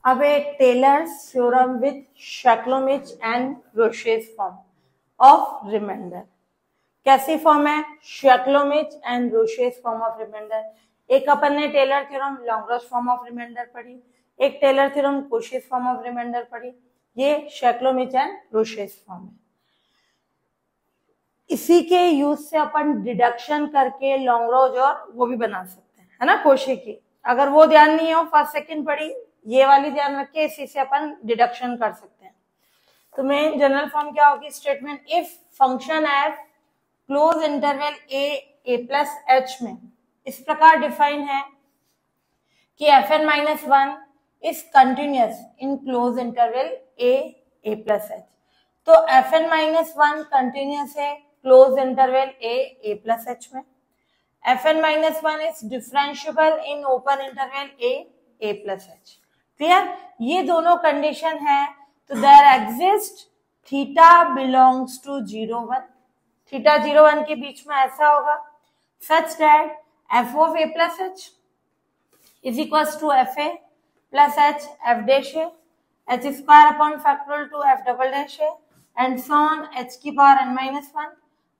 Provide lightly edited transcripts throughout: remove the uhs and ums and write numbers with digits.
अब एक Taylor's theorem with Schlomilch and Roche's form of remainder. कैसी फॉर्म है? Schlomilch and Roche's form of remainder. एक अपन ने Taylor theorem Lagrange form of remainder पढ़ी, एक Taylor theorem Cauchy's form of remainder पढ़ी। ये शेक्लोमिच एंड रोशेस फॉर्म है। इसी के यूज से अपन डिडक्शन करके लैग्रेंज और वो भी बना सकते हैं, है ना, कोशी की। अगर वो ध्यान नहीं हो, फर्स्ट सेकंड पढ़ी, ये वाली ध्यान रख के इसी से अपन डिडक्शन कर सकते हैं। तो मेन जनरल फॉर्म क्या होगी statement? If function F close interval A plus H में इस प्रकार डिफाइन है कि fn minus one is continuous in close interval A plus H. तो fn माइनस वन कंटिन्यूअस है close interval A plus H में। fn minus one is differentiable in open interval A plus H. Clear? ये दोनों condition है। तो there exist theta belongs to 0 1, theta 0 1 के बीच में ऐसा होगा such that f of a plus h is equals to fa plus h f dash a h square upon factorial to f double dash a and so on h की power n minus 1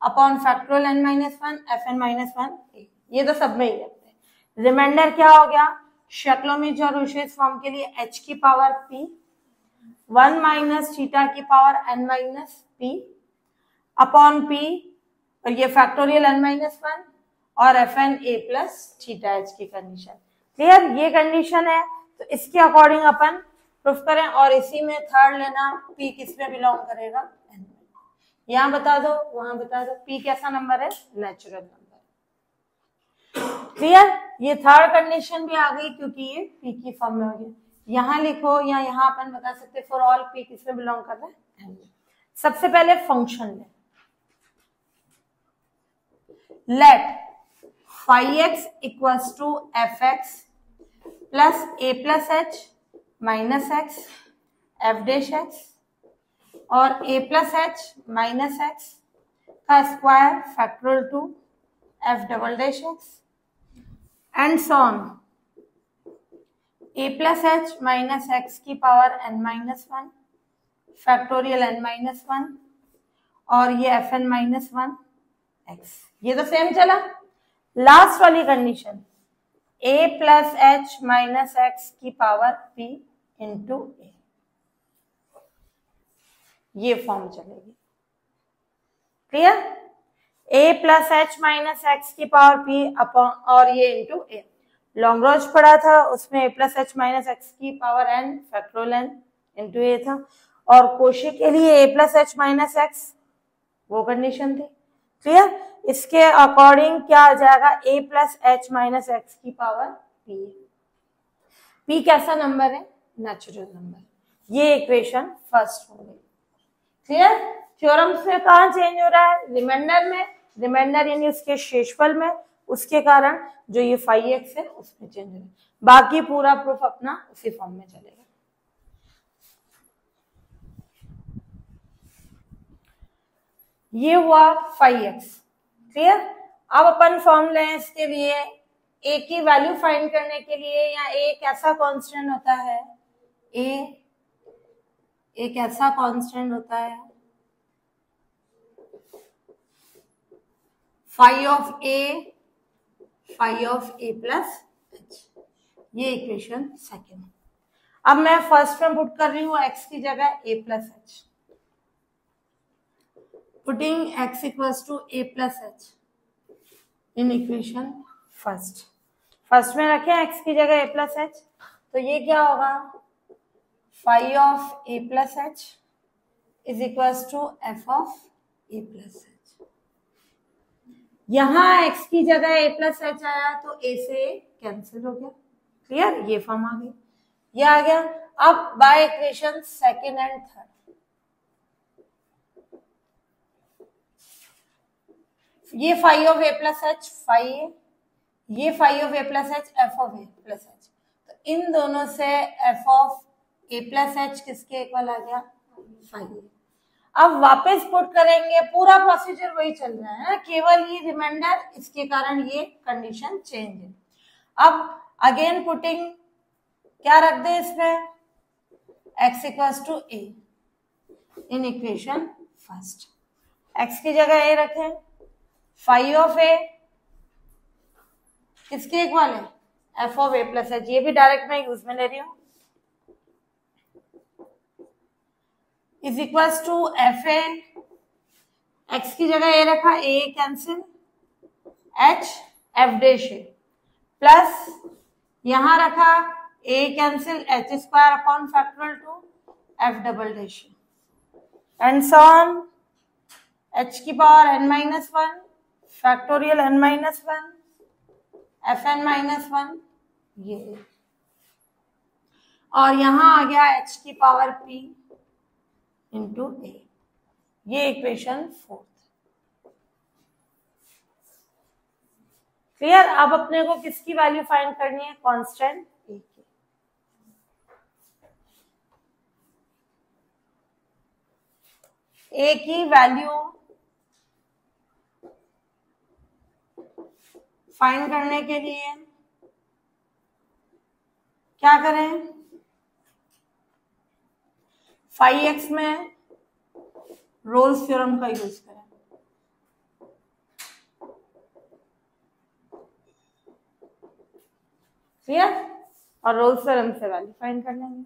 upon factorial n minus 1 fn minus 1 a। ये तो सब में ही लगते हैं। Reminder क्या हो गया? शेक्लोमिच और रोशेस फॉर्म के लिए h की पावर p 1 माइनस थीटा की power n minus p upon p और ये फैक्टोरियल n माइनस 1 और fn a plus theta h की कंडीशन। क्लियर? ये कंडीशन है। तो इसके अकॉर्डिंग अपन प्रूफ करें और इसी में थर्ड लेना p किस में बिलोंग करेगा? n। यहाँ बता दो, वहां बता दो। p कैसा नंबर है? Natural number. क्लियर? ये थर्ड कंडीशन भी आ गई क्योंकि ये p की फॉर्म में होगी। यहाँ लिखो या यहाँ अपन बता सकते फॉर ऑल p किस में बिलोंग कर रहा है? n। सबसे पहले फंक्शन ले। Let phi x equals to fx plus a plus h minus x f dash x और a plus h minus x का square factorial two f double dash x and so on a plus h minus x की power n minus 1 factorial n minus 1 और ये fn minus 1 x। ये तो same चला। Last वाली condition a plus H minus X की power p into A, ये form चलेगी। Clear? a plus H minus X की पावर p अपॉन और ये इंटू ए। लैग्रेंज पढ़ा था, उसमें a plus H minus X की power n factorial n into A था और कोशी के लिए a plus H minus X वो कंडीशन थी। क्लियर? इसके अकॉर्डिंग क्या आ जाएगा? a plus H minus X की पावर p। p कैसा नंबर है? Natural number. ये इक्वेशन फर्स्ट हो गई। क्लियर? थ्योरम्स में कहाँ चेंज हो रहा है? रिमाइंडर में। रिमाइंडर यानी उसके शेषफल में, उसके कारण जो ये phi x है उसमें चेंज हो रहा है। बाकी पूरा प्रूफ अपना उसी फॉर्म में चलेगा। ये हुआ phi x। क्लियर? अब अपन फॉर्म लें इसके लिए a की वैल्यू फाइंड करने के लिए। या a कैसा कांस्टेंट होता है? a कैसा कांस्टेंट होता है? phi of a plus h। ये इक्वेशन सेकेंड। अब मैं फर्स्ट में पुट कर रही हूँ x की जगह a plus h। putting x equals to a plus h in equation first में रखें x की जगह a plus h, तो ये क्या होगा? phi of a plus h is equals to f of a plus h। यहां x की जगह a plus h आया तो a से कैंसिल हो गया। क्लियर? ये फॉर्म आ गई, ये आ गया। अब bye equation second and third, ये phi of a plus h phi a, ये phi of a plus h f of a plus h। तो इन दोनों से f of a plus h किसके इक्वल आ गया? phi a। अब वापस पुट करेंगे, पूरा प्रोसीजर वही चल रहा है, केवल ये रिमाइंडर, इसके कारण ये कंडीशन चेंज है। अब अगेन पुटिंग क्या रख दे इसमें? x equals to a in equation first. x की जगह a रखें, फाई ऑफ a किसके इक्वल है, f of a plus h। ये भी डायरेक्ट मैं यूज में ले रही हूँ, is equals to F A, x की जगह a रखा, a cancel, h f dash है, प्लस यहां रखा a cancel, h square upon factorial two f double dash and so on, h की power n minus one factorial n minus one F N minus one, ये और यहां आ गया h की पावर p इंटू a। ये equation fourth. Clear. अब अपने को किसकी वैल्यू फाइंड करनी है, कांस्टेंट a की। a की वैल्यू फाइंड करने के लिए क्या करें, फाई एक्स में रोल्स थ्योरम का यूज करें। क्लियर। और रोल्स थ्योरम से वैल्यू फाइंड कर लेंगे।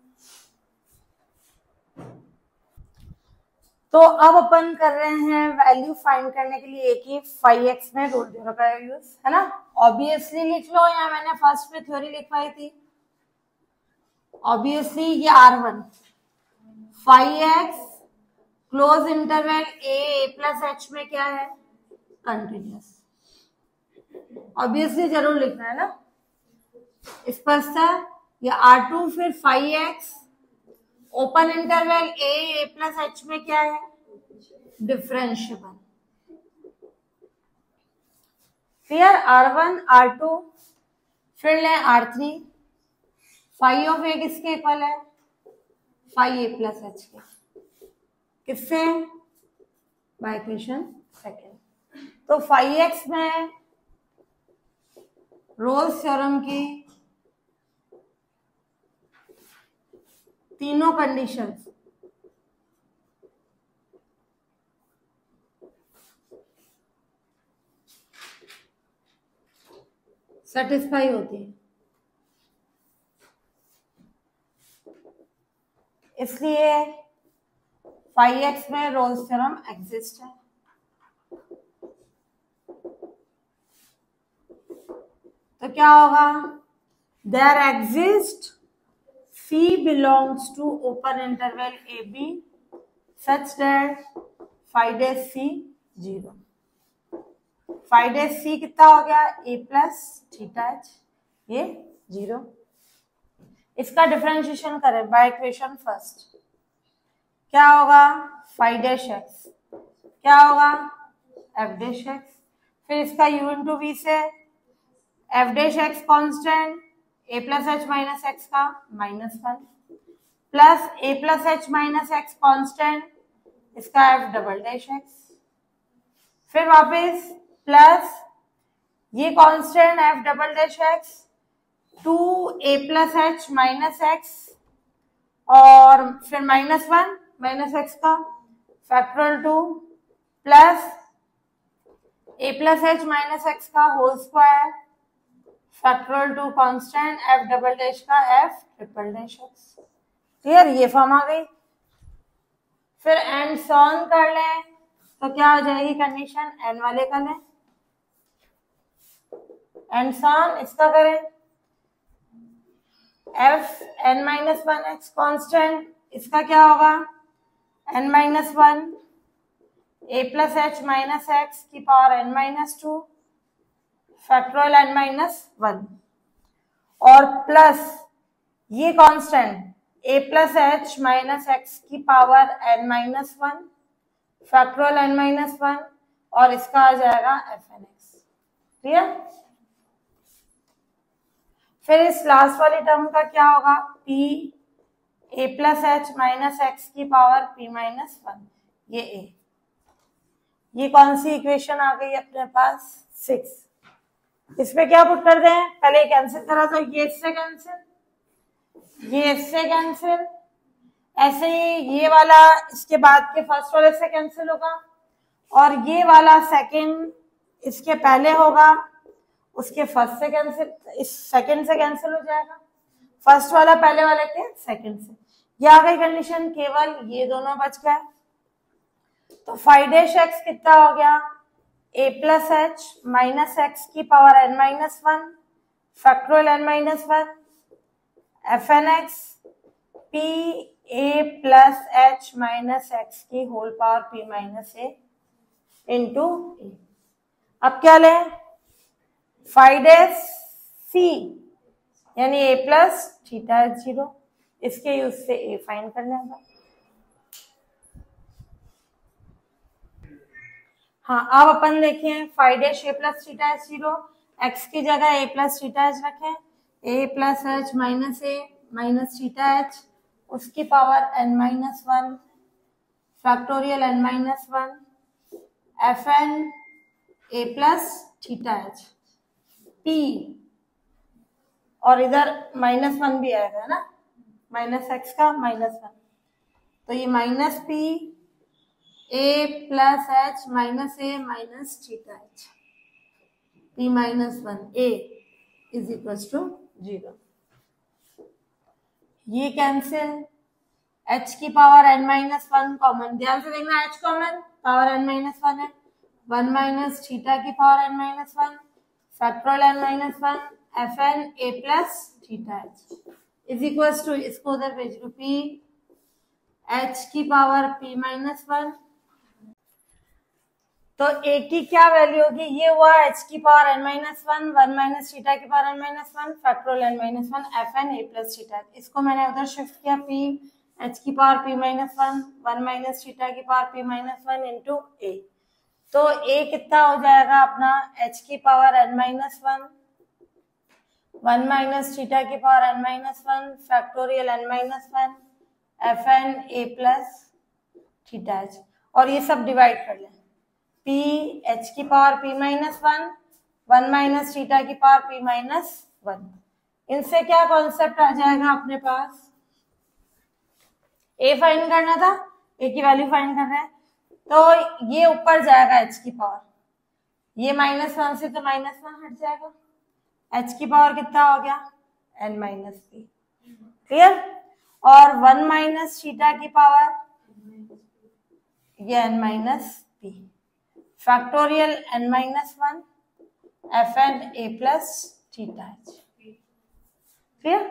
तो अब अपन कर रहे हैं वैल्यू फाइंड करने के लिए एक ही फाई एक्स में रोल थ्योरम का यूज, है ना। ऑब्वियसली लिख लो, या मैंने फर्स्ट में थ्योरी लिखवाई थी। ऑब्वियसली ये R1 phi X close interval a plus h में क्या है, कंटिन्यूअस। ऑब्वियसली जरूर लिखना है ना, स्पष्ट है। ये R2 फिर phi X open interval a plus h में क्या है, डिफरेंशिएबल। क्लियर। R1 R2 फिर ले R3, फाई ऑफ a किसके इक्वल है, फाई a प्लस h के, किससे, बाय इक्वेशन सेकेंड। तो फाई एक्स में रोल्स थ्योरम की तीनों कंडीशंस सेटिस्फाई होती है, इसलिए फाई एक्स में रोल्स थ्योरम एग्जिस्ट है। तो क्या होगा, there exist phi belongs to open interval AB such that phi dash C 0। phi dash C कितना हो गया, a प्लस थीटा h, ये 0। इसका डिफरेंशिएशन करें बाय इक्वेशन फर्स्ट, क्या होगा, फाई डैश एक्स, क्या होगा, एफ डैश एक्स। फिर इसका u इंटू वी से F dash X constant, a plus H minus X का -1 plus a plus H minus X constant, इसका एफ डबल डैश एक्स। फिर वापस प्लस ये constant F double dash X two a plus H minus X और फिर -1 minus X का factorial 2 plus a plus H minus X का whole square factorial 2 constant F double dash का F triple dash x. Clear, ये form आ गई। फिर and sworn कर लें तो क्या हो जाएगी कंडीशन, एन वाले का लें, एंड सॉन इसका करें, F N minus one X constant, इसका क्या होगा, N minus one A plus H minus X की power N minus two factorial N minus one और प्लस ये constant A plus H minus X की power N minus one factorial N minus one और इसका आ जाएगा F N x. Clear. फिर इस last वाली टर्म का क्या होगा, P A plus H minus X की पावर पी माइनस वन, ये ए। ये कौन सी इक्वेशन आ गई अपने पास, 6। इसमें क्या पुट कर दें, पहले कैंसिल करा तो ये इससे कैंसिल, ये इससे कैंसिल, ऐसे ही ये वाला इसके बाद के फर्स्ट वाले से कैंसिल होगा, और ये वाला सेकंड इसके पहले होगा, उसके फर्स्ट से कैंसिल, इस सेकंड से कैंसिल हो जाएगा, फर्स्ट वाला पहले वाले के सेकंड से। ये आ गई कंडीशन, केवल ये दोनों बच गए। तो 5' कितना हो गया, a plus H minus X की power n minus 1 factorial n minus 1 fn x p a plus H minus X की whole power p minus a into a। अब क्या लें, 5' यानी a प्लस थीटा एच 0, इसके यूज से a find करना होगा। हाँ, अब अपन देखें 5' a plus theta H 0, x की जगह a प्लस थीटा एच रखें, a plus H minus a minus theta H उसकी power n minus 1 factorial n minus 1 fn a plus theta H p, और इधर माइनस 1 भी आएगा ना, माइनस एक्स का माइनस 1, तो ये minus p a plus H minus a minus theta H p minus 1 a is equal to 0। ये cancel, h की पावर n माइनस 1 कॉमन, ध्यान से देखना h common, power n minus 1 है, 1 माइनस थीटा की power n minus 1 factorial n minus 1 fn a plus theta H is equal to, इसको उधर भेज दो, p h की पावर p माइनस 1, तो a की क्या वैल्यू होगी, ये हुआ h की power n minus 1 1 minus theta की power n minus 1 factorial n minus 1 fn a plus theta, इसको मैंने उधर शिफ्ट किया, p h की power p minus 1 1 minus theta की power p minus 1 into a, तो a कितना हो जाएगा अपना, h की power n minus 1 1 minus theta की power n minus 1 factorial n minus 1 fn a plus theta h, और ये सब डिवाइड कर लें, p h की power p minus 1 1 minus theta की पावर p माइनस 1, इनसे क्या कॉन्सेप्ट आ जाएगा अपने पास, a फाइंड करना था, a की वैल्यू फाइंड कर रहे हैं, तो ये ऊपर जाएगा h की पावर, ये माइनस 1 से तो माइनस 1 हट जाएगा, h की पावर कितना हो गया n माइनस p, क्लियर, और 1 माइनस थीटा की पावर ये n minus p factorial n minus 1 fn a plus theta H, clear,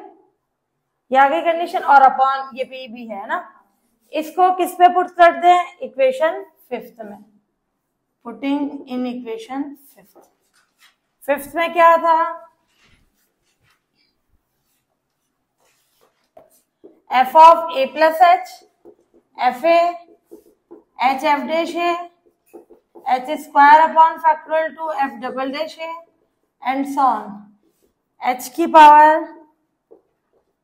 ये आ गई कंडीशन, और अपॉन ये p भी है ना, इसको किस पे पुट कर दें, इक्वेशन 5th में, पुटिंग इन इक्वेशन 5th में क्या था, f of a plus H F A H F dash है h square upon factorial two f double dash है एंड सो ऑन, h की power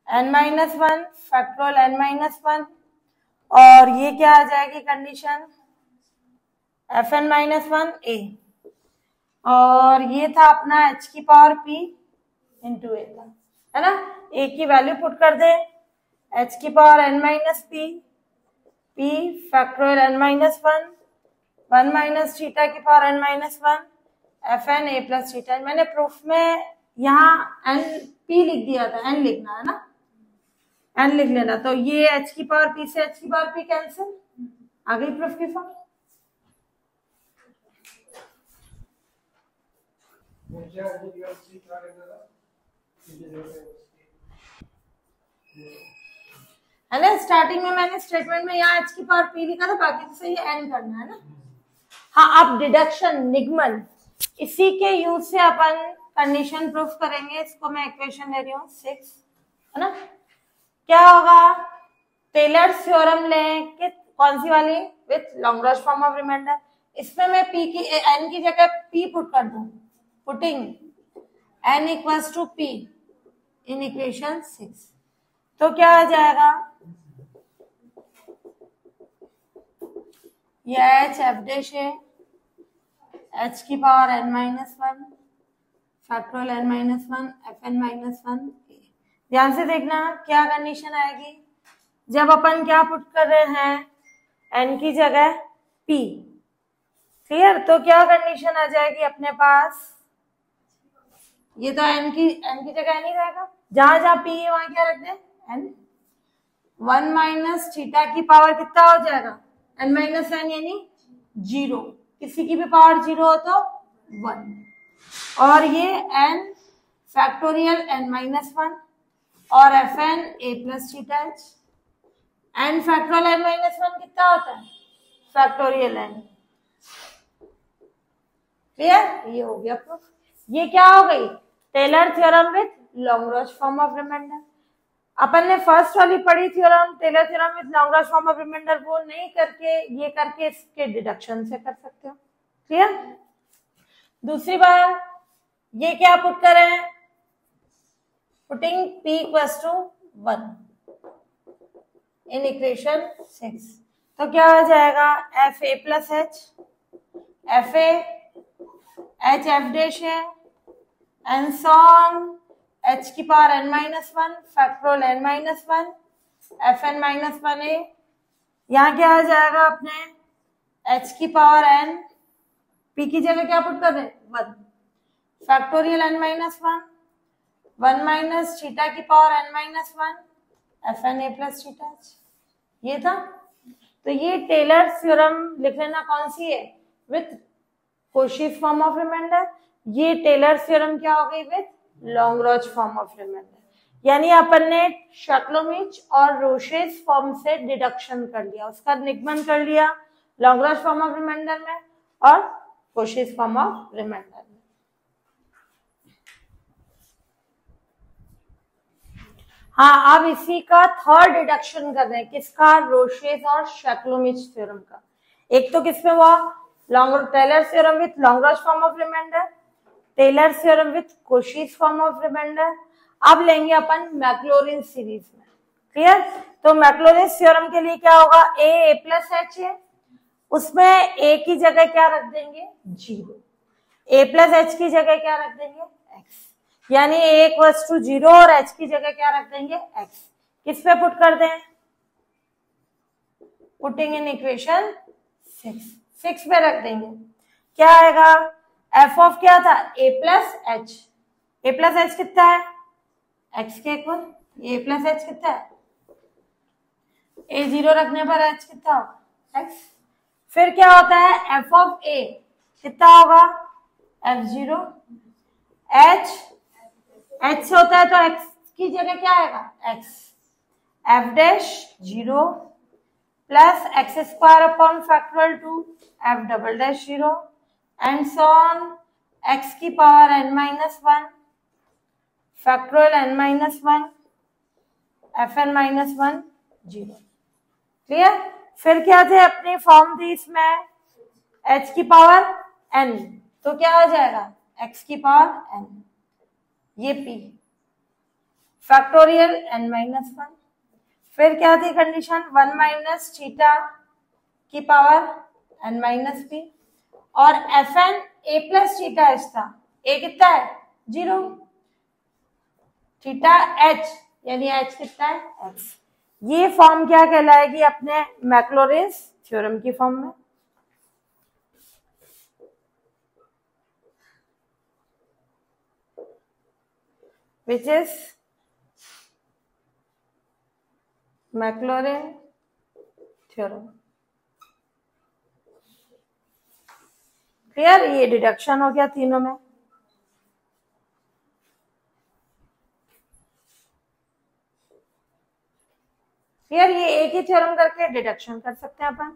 n minus 1 factorial n minus 1, और ये क्या आ जाएगी कंडीशन, fn माइनस 1 a, और ये था अपना h की पावर p इंटू a था, है ना, a की वैल्यू पुट कर दे, h की power n minus p factorial n minus 1 1 minus theta की power n minus 1 fn a plus theta, मैंने प्रूफ में यहाँ n p लिख दिया था, n लिखना है ना, n लिख लेना, तो ये h की पावर p से h की पावर p कैंसिल, आ गई प्रूफ की फॉर्म। है ना, स्टार्टिंग में मैंने स्टेटमेंट में यहाँ h की पावर p लिखा था, बाकी तो सही है, n करना है ना। हाँ, अब डिडक्शन निगमन, इसी के यूज से अपन कंडीशन प्रूफ करेंगे, इसको मैं इक्वेशन दे रही हूँ 6, है ना। क्या होगा, टेलर्स थ्योरम लें कि कौन सी वाली, with Lagrange form of remainder, इसमें मैं p की n की जगह p पुट कर दूं, putting n equals to p in equation 6, तो क्या आ जाएगा, यह h f डैश है h की power n minus 1 factorial n minus 1 fn minus 1, ध्यान से देखना क्या कंडीशन आएगी, जब अपन क्या पुट कर रहे हैं, n की जगह p, क्लियर। तो क्या कंडीशन आ जाएगी अपने पास, ये तो n की जगह नहीं रहेगा, जहां जहां p है वहां क्या रख दें, n। 1 माइनस थीटा की पावर कितना हो जाएगा, n माइनस n, यानी 0। किसी की भी पावर 0 हो तो 1। और ये n फैक्टोरियल n माइनस 1 और fn a plus theta h। n factorial n minus 1 कितना होता है, फैक्टोरियल n। क्लियर, ये हो गया प्रूफ। ये क्या हो गई, Taylor theorem with Lagrange form of remainder. अपन ने फर्स्ट वाली पढ़ी theorem, Taylor theorem with Lagrange form of remainder, वो नहीं करके ये करके इसके डिडक्शन से कर सकते हो। क्लियर। दूसरी बार ये क्या पुट करें, putting p equals to 1 in equation 6, तो क्या हो जाएगा, F A plus H, F A H F dash है, एंड सॉन h की power n minus 1 factorial n minus 1 F N minus 1 A. यहाँ क्या आ जाएगा अपने, h की पावर n, p की जगह क्या पुट कर रहे, 1 factorial n minus 1 minus theta की power n minus 1 F N A plus theta. ये था। तो ये टेलर थ्योरम लिख लेना, कौन सी है, with Cauchy's form of reminder. ये टेलर थ्योरम क्या हो गई, with Lagrange form of reminder. यानी अपन ने शक्लोमिच और रोशेस फॉर्म से डिडक्शन कर लिया, उसका निगमन कर लिया लॉन्ग्रॉज फॉर्म ऑफ रिमाइंडर में और कोशीफ फॉर्म ऑफ रिमाइंडर में। हाँ, अब इसी का थर्ड डिडक्शन कर रहे हैं, किसका, रोशेस और शक्लोमिच थ्योरम का। एक तो किसमें हुआ, Taylor theorem with Lagrange form of remainder, Taylor theorem with Cauchy's form of remainder. अब लेंगे अपन मैक्लॉरिन सीरीज में। क्लियर। तो मैक्लॉरिन थ्योरम के लिए क्या होगा, ए प्लस एच है, उसमें ए की जगह क्या रख देंगे, 0, ए प्लस एच की जगह क्या रख देंगे, एक्स, यानी ए इक्वल्स टू 0 और एच की जगह क्या रख देंगे, एक्स। किस पे पुट कर दें, पुटिंग इन इक्वेशन 6 पे रख देंगे। क्या आएगा, एफ ऑफ क्या था, ए प्लस एच, ए प्लस एच कितना है, एक्स के इक्वल, ए प्लस एच कितना है, ए 0 रखने पर एच कितना होगा, एक्स। फिर क्या होता है, एफ ऑफ ए कितना होगा, f0, एच से होता है तो एक्स की जगह क्या आएगा, X, F dash 0 plus X square upon factorial 2 F double dash 0 and so on X की power n minus 1 factorial n minus 1 F N minus 1 0। Clear. फिर क्या थे अपनी फॉर्म थी इसमें, h की पावर n, तो क्या हो जाएगा, x की पावर n, ये p फैक्टोरियल n माइनस 1। फिर क्या थी कंडीशन, 1 माइनस थीटा की पावर n माइनस p और F N A plus theta H था, ए कितना है 0, थीटा एच यानी एच कितना है एक्स। ये फॉर्म क्या कहलाएगी अपने मैक्लॉरिन थ्योरम की फॉर्म में। Which is Maclaurin theorem. Clear. ये डिडक्शन हो गया तीनों में। क्लियर। ये एक ही थ्योरम करके डिडक्शन कर सकते हैं अपन।